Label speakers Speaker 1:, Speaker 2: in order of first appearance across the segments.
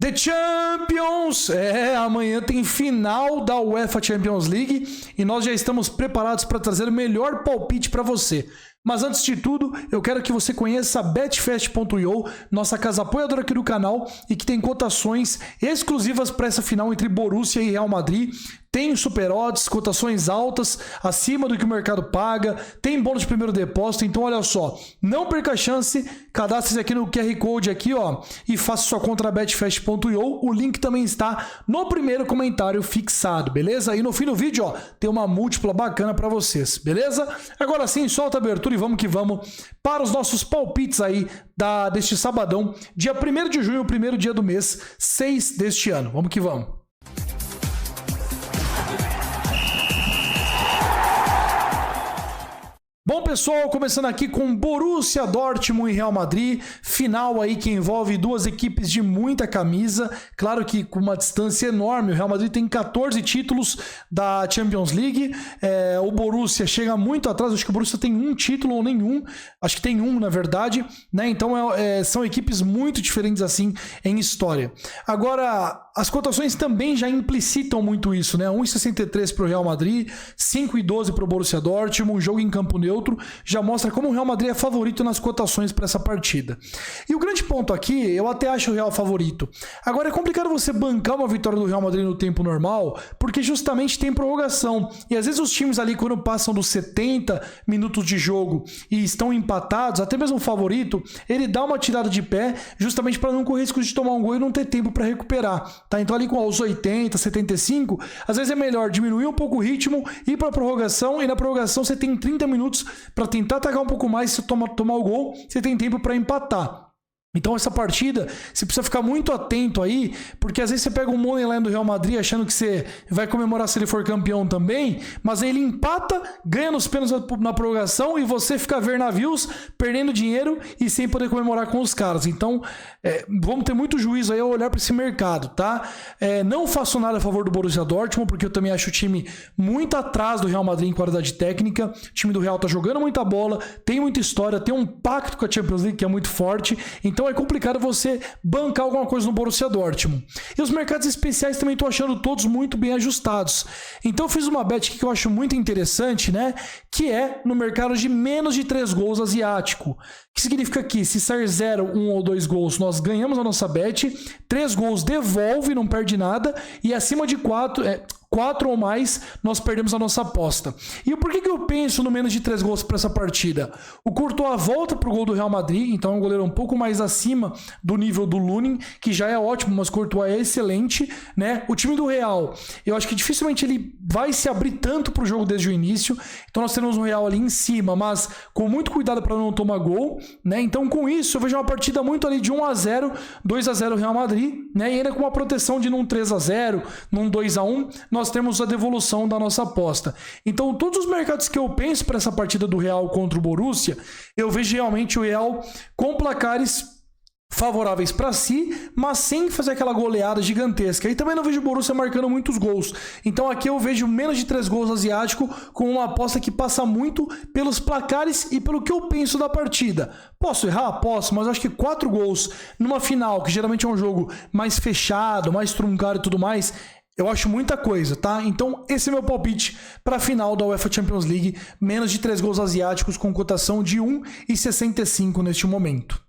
Speaker 1: The Champions! Amanhã tem final da UEFA Champions League e nós já estamos preparados para trazer o melhor palpite para você. Mas antes de tudo, eu quero que você conheça a betfast.io, nossa casa apoiadora aqui do canal e que tem cotações exclusivas para essa final entre Borussia e Real Madrid. Tem super odds, cotações altas, acima do que o mercado paga, tem bônus de primeiro depósito, então olha só, não perca a chance, cadastre-se aqui no QR Code aqui, ó, e faça sua conta na betfast.io, o link também está no primeiro comentário fixado, beleza? E no fim do vídeo, ó, tem uma múltipla bacana para vocês, beleza? Agora sim, solta a abertura e vamos que vamos para os nossos palpites aí deste sabadão, dia 1º de junho, o primeiro dia do mês 6 deste ano, vamos que vamos. Bom, pessoal, começando aqui com Borussia Dortmund e Real Madrid, final aí que envolve duas equipes de muita camisa, claro que com uma distância enorme, o Real Madrid tem 14 títulos da Champions League, o Borussia chega muito atrás, acho que o Borussia tem um título ou nenhum, acho que tem um na verdade, né? Então são equipes muito diferentes assim em história. Agora, as cotações também já implicitam muito isso, né? 1,63 para o Real Madrid, 5,12 para o Borussia Dortmund, um jogo em campo neutro, já mostra como o Real Madrid é favorito nas cotações para essa partida. E o grande ponto aqui, eu até acho o Real favorito. Agora é complicado você bancar uma vitória do Real Madrid no tempo normal, porque justamente tem prorrogação. E às vezes os times ali, quando passam dos 70 minutos de jogo e estão empatados, até mesmo o favorito, ele dá uma tirada de pé, justamente para não correr risco de tomar um gol e não ter tempo para recuperar. Tá? Então ali com os 80, 75, às vezes é melhor diminuir um pouco o ritmo, ir para a prorrogação, e na prorrogação você tem 30 minutos para tentar atacar um pouco mais, se tomar o gol, você tem tempo para empatar. Então essa partida, você precisa ficar muito atento aí, porque às vezes você pega um moneyline do Real Madrid achando que você vai comemorar se ele for campeão também, mas aí ele empata, ganha nos pênaltis na prorrogação e você fica a ver navios, perdendo dinheiro e sem poder comemorar com os caras. Então vamos ter muito juízo aí ao olhar para esse mercado, tá? Não faço nada a favor do Borussia Dortmund, porque eu também acho o time muito atrás do Real Madrid em qualidade técnica. O time do Real tá jogando muita bola, tem muita história, tem um pacto com a Champions League que é muito forte, então é complicado você bancar alguma coisa no Borussia Dortmund. E os mercados especiais também estou achando todos muito bem ajustados. Então eu fiz uma bet aqui que eu acho muito interessante, né? Que é no mercado de menos de 3 gols asiático. O que significa que se sair 0, 1 ou 2 gols, nós ganhamos a nossa bet. 3 gols devolve, não perde nada. E acima de 4 ou mais, nós perdemos a nossa aposta. E por que eu penso no menos de 3 gols para essa partida? O Courtois volta para o gol do Real Madrid, então é um goleiro um pouco mais acima do nível do Lunin, que já é ótimo, mas o Courtois é excelente, né? O time do Real, eu acho que dificilmente ele vai se abrir tanto para o jogo desde o início, então nós temos um Real ali em cima, mas com muito cuidado para não tomar gol, né? Então com isso eu vejo uma partida muito ali de 1-0, 2-0 Real Madrid, né? E ainda com uma proteção de num 3-0, num 2-1, nós temos a devolução da nossa aposta. Então, todos os mercados que eu penso para essa partida do Real contra o Borussia, eu vejo realmente o Real com placares favoráveis para si, mas sem fazer aquela goleada gigantesca. E também não vejo o Borussia marcando muitos gols. Então aqui eu vejo menos de 3 gols asiático com uma aposta que passa muito pelos placares e pelo que eu penso da partida. Posso errar? Posso, mas eu acho que 4 gols numa final, que geralmente é um jogo mais fechado, mais truncado e tudo mais, eu acho muita coisa, tá? Então esse é meu palpite para a final da UEFA Champions League, menos de 3 gols asiáticos com cotação de 1,65 neste momento.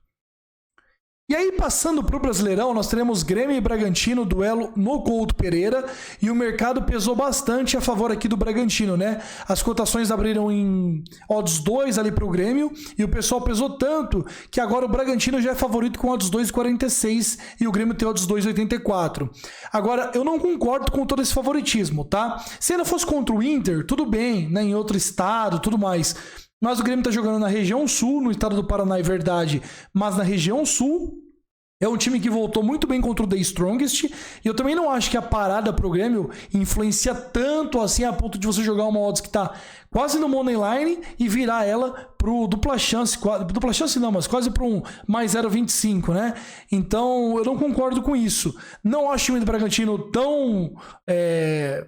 Speaker 1: E aí, passando para o Brasileirão, nós teremos Grêmio e Bragantino, duelo no Couto Pereira, e o mercado pesou bastante a favor aqui do Bragantino, né? As cotações abriram em odds 2 ali para o Grêmio, e o pessoal pesou tanto que agora o Bragantino já é favorito com odds 2,46 e o Grêmio tem odds 2,84. Agora, eu não concordo com todo esse favoritismo, tá? Se ainda fosse contra o Inter, tudo bem, né? Em outro estado, tudo mais. Mas o Grêmio está jogando na região sul, no estado do Paraná, é verdade, mas na região sul. É um time que voltou muito bem contra o The Strongest. E eu também não acho que a parada pro Grêmio influencia tanto assim a ponto de você jogar uma odds que tá quase no money line e virar ela pro dupla chance não, mas quase para um mais 0,25, né? Então eu não concordo com isso. Não acho o time do Bragantino tão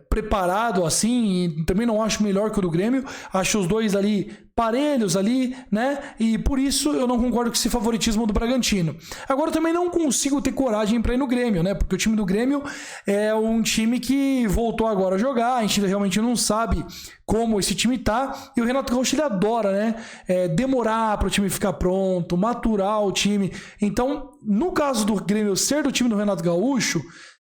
Speaker 1: preparado assim, e também não acho melhor que o do Grêmio. Acho os dois ali parelhos ali, né? E por isso eu não concordo com esse favoritismo do Bragantino. Agora eu também não consigo ter coragem para ir no Grêmio, né? Porque o time do Grêmio é um time que voltou agora a jogar, a gente realmente não sabe como esse time tá, e o Renato Gaúcho ele adora, né? Demorar para o time ficar pronto, maturar o time. Então, no caso do Grêmio ser do time do Renato Gaúcho,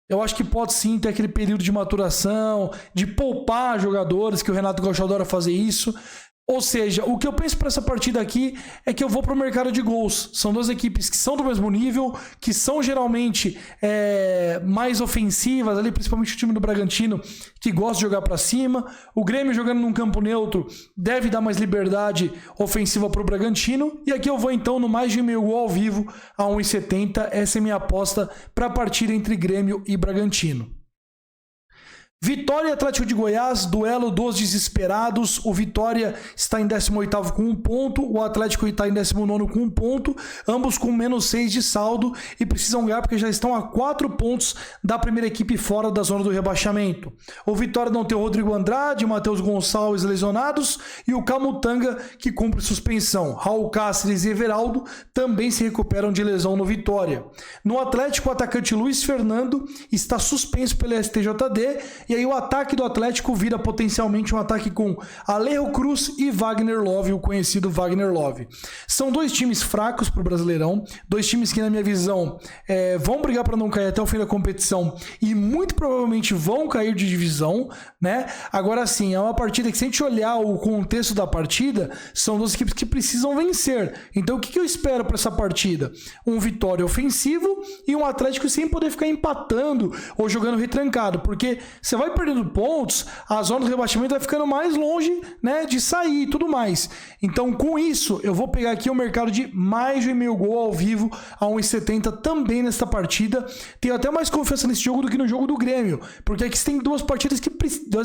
Speaker 1: eu acho que pode sim ter aquele período de maturação, de poupar jogadores, que o Renato Gaúcho adora fazer isso. Ou seja, o que eu penso para essa partida aqui é que eu vou para o mercado de gols. São duas equipes que são do mesmo nível, que são geralmente mais ofensivas, ali, principalmente o time do Bragantino, que gosta de jogar para cima. O Grêmio jogando num campo neutro deve dar mais liberdade ofensiva para o Bragantino. E aqui eu vou então no mais de meio gol ao vivo a 1,70. Essa é minha aposta para a partida entre Grêmio e Bragantino. Vitória e Atlético de Goiás, duelo dos desesperados. O Vitória está em 18º com 1 ponto, o Atlético está em 19º com 1 ponto, ambos com menos 6 de saldo e precisam ganhar porque já estão a 4 pontos da primeira equipe fora da zona do rebaixamento. O Vitória não tem o Rodrigo Andrade, Matheus Gonçalves lesionados e o Camutanga que cumpre suspensão. Raul Cáceres e Everaldo também se recuperam de lesão no Vitória. No Atlético, o atacante Luiz Fernando está suspenso pelo STJD. E aí o ataque do Atlético vira potencialmente um ataque com Alejo Cruz e Wagner Love, o conhecido Wagner Love. São dois times fracos para o Brasileirão, dois times que na minha visão vão brigar para não cair até o fim da competição e muito provavelmente vão cair de divisão, né? Agora sim, é uma partida que se a gente olhar o contexto da partida, são duas equipes que precisam vencer. Então o que eu espero para essa partida? Um Vitória ofensivo e um Atlético sem poder ficar empatando ou jogando retrancado, porque você vai perdendo pontos, a zona do rebaixamento vai ficando mais longe, né, de sair e tudo mais. Então, com isso, eu vou pegar aqui o mercado de mais de meio gol ao vivo a 1,70 também nesta partida. Tenho até mais confiança nesse jogo do que no jogo do Grêmio, porque aqui tem duas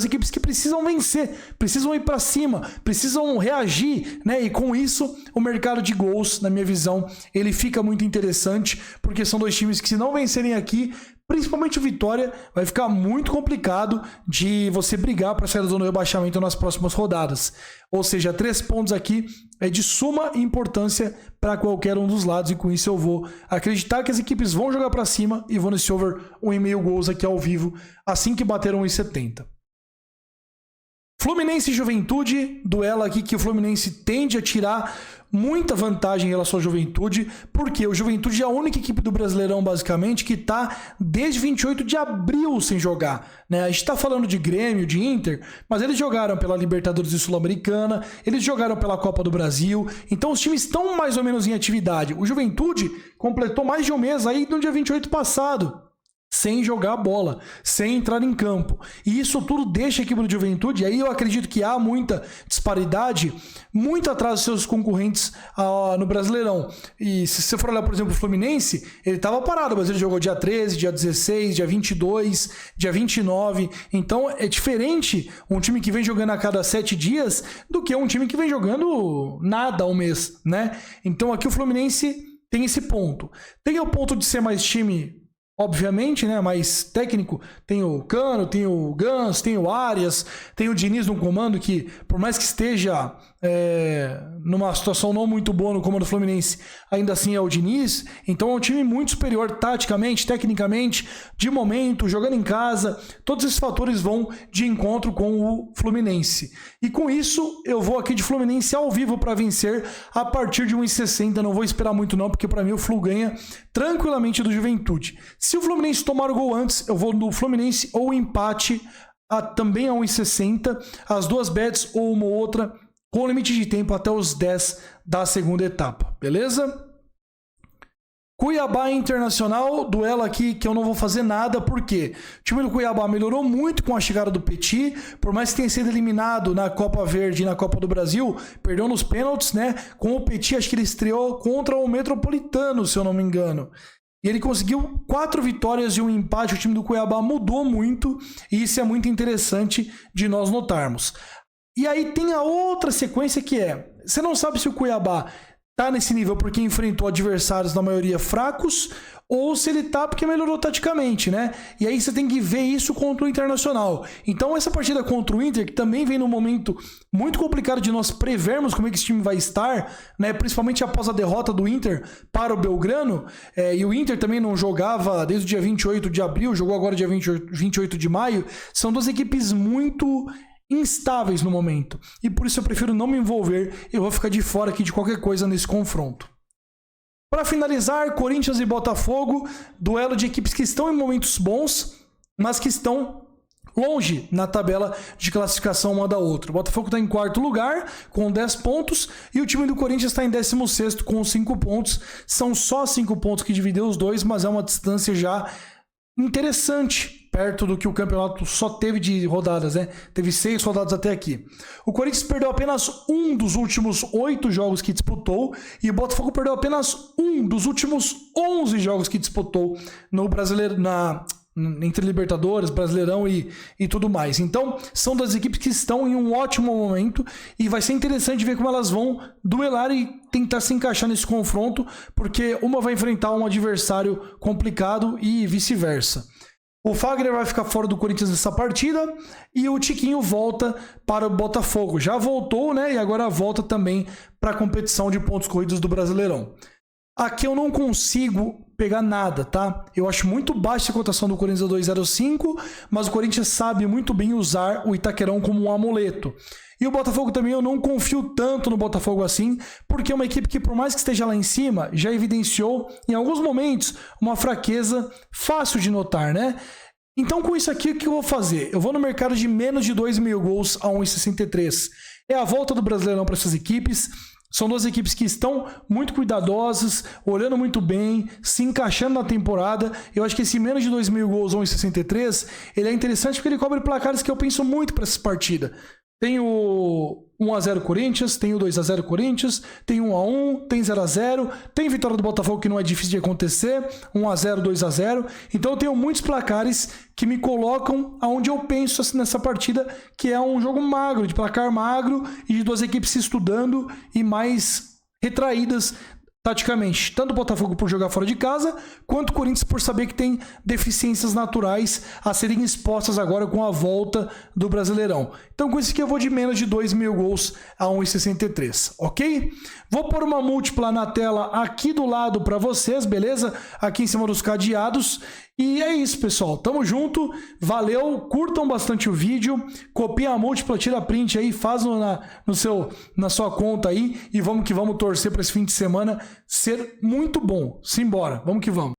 Speaker 1: equipes que precisam vencer, precisam ir para cima, precisam reagir, né? E com isso, o mercado de gols, na minha visão, ele fica muito interessante, porque são dois times que, se não vencerem aqui, principalmente o Vitória, vai ficar muito complicado de você brigar para sair da zona do rebaixamento nas próximas rodadas. Ou seja, 3 pontos aqui é de suma importância para qualquer um dos lados, e com isso eu vou acreditar que as equipes vão jogar para cima e vou nesse over 1,5 gols aqui ao vivo assim que bater 1,70. Fluminense e Juventude, duelo aqui que o Fluminense tende a tirar muita vantagem em relação à Juventude, porque o Juventude é a única equipe do Brasileirão, basicamente, que está desde 28 de abril sem jogar, né? A gente está falando de Grêmio, de Inter, mas eles jogaram pela Libertadores e Sul-Americana, eles jogaram pela Copa do Brasil, então os times estão mais ou menos em atividade. O Juventude completou mais de um mês aí no dia 28 passado, sem jogar bola, sem entrar em campo. E isso tudo deixa a equipe do Juventude, e aí eu acredito que há muita disparidade, muito atrás dos seus concorrentes no Brasileirão. E se você for olhar, por exemplo, o Fluminense, ele estava parado, mas ele jogou dia 13, dia 16, dia 22, dia 29. Então é diferente um time que vem jogando a cada 7 dias do que um time que vem jogando nada ao mês, né? Então aqui o Fluminense tem esse ponto. Tem o ponto de ser mais time, obviamente, né, mais técnico. Tem o Cano, tem o Gans, tem o Arias, tem o Diniz no comando, que por mais que esteja numa situação não muito boa no comando do Fluminense, ainda assim é o Diniz. Então é um time muito superior taticamente, tecnicamente, de momento, jogando em casa. Todos esses fatores vão de encontro com o Fluminense. E com isso, eu vou aqui de Fluminense ao vivo para vencer a partir de 1,60. Não vou esperar muito não, porque para mim o Flu ganha tranquilamente do Juventude. Se o Fluminense tomar o gol antes, eu vou no Fluminense ou empate também a 1,60. As duas bets ou uma ou outra, com limite de tempo até os 10 da segunda etapa, beleza? Cuiabá Internacional, duelo aqui que eu não vou fazer nada, porque o time do Cuiabá melhorou muito com a chegada do Petit, por mais que tenha sido eliminado na Copa Verde e na Copa do Brasil, perdeu nos pênaltis, né? Com o Petit, acho que ele estreou contra o Metropolitano, se eu não me engano. E ele conseguiu 4 vitórias e um empate. O time do Cuiabá mudou muito, e isso é muito interessante de nós notarmos. E aí tem a outra sequência que você não sabe se o Cuiabá tá nesse nível porque enfrentou adversários na maioria fracos ou se ele tá porque melhorou taticamente, né? E aí você tem que ver isso contra o Internacional. Então essa partida contra o Inter, que também vem num momento muito complicado de nós prevermos como é que esse time vai estar, né? Principalmente após a derrota do Inter para o Belgrano, e o Inter também não jogava desde o dia 28 de abril, jogou agora dia 28 de maio. São duas equipes muito instáveis no momento. E por isso eu prefiro não me envolver. Eu vou ficar de fora aqui de qualquer coisa nesse confronto. Para finalizar, Corinthians e Botafogo, duelo de equipes que estão em momentos bons, mas que estão longe na tabela de classificação uma da outra. O Botafogo está em quarto lugar, com 10 pontos, e o time do Corinthians está em 16º, com 5 pontos. São só 5 pontos que dividem os dois, mas é uma distância já interessante, perto do que o campeonato só teve de rodadas, né? Teve 6 rodadas até aqui. O Corinthians perdeu apenas um dos últimos 8 jogos que disputou e o Botafogo perdeu apenas um dos últimos 11 jogos que disputou no Brasileiro, entre Libertadores, Brasileirão e tudo mais. Então, são das equipes que estão em um ótimo momento e vai ser interessante ver como elas vão duelar e tentar se encaixar nesse confronto, porque uma vai enfrentar um adversário complicado e vice-versa. O Fagner vai ficar fora do Corinthians nessa partida e o Tiquinho volta para o Botafogo. Já voltou, né? E agora volta também para a competição de pontos corridos do Brasileirão. Aqui eu não consigo pegar nada, tá? Eu acho muito baixa a cotação do Corinthians a 2,05, mas o Corinthians sabe muito bem usar o Itaquerão como um amuleto. E o Botafogo também, eu não confio tanto no Botafogo assim, porque é uma equipe que, por mais que esteja lá em cima, já evidenciou, em alguns momentos, uma fraqueza fácil de notar, né? Então, com isso aqui, o que eu vou fazer? Eu vou no mercado de menos de 2.000 gols a 1,63. É a volta do Brasileirão para essas equipes. São duas equipes que estão muito cuidadosas, olhando muito bem, se encaixando na temporada. Eu acho que esse menos de 2.000 gols a 1,63, ele é interessante porque ele cobre placares que eu penso muito para essa partida. Tem o 1-0 Corinthians, tem o 2-0 Corinthians, tem 1-1, tem 0-0, tem vitória do Botafogo que não é difícil de acontecer, 1-0, 2-0. Então eu tenho muitos placares que me colocam aonde eu penso nessa partida, que é um jogo magro, de placar magro e de duas equipes se estudando e mais retraídas taticamente, tanto o Botafogo por jogar fora de casa, quanto o Corinthians por saber que tem deficiências naturais a serem expostas agora com a volta do Brasileirão. Então com isso aqui eu vou de menos de 2.000 gols a 1,63, ok? Vou pôr uma múltipla na tela aqui do lado para vocês, beleza? Aqui em cima dos cadeados. E é isso, pessoal. Tamo junto. Valeu. Curtam bastante o vídeo. Copia a múltipla, tira print aí, faz na sua conta aí. E vamos que vamos torcer para esse fim de semana ser muito bom. Simbora. Vamos que vamos.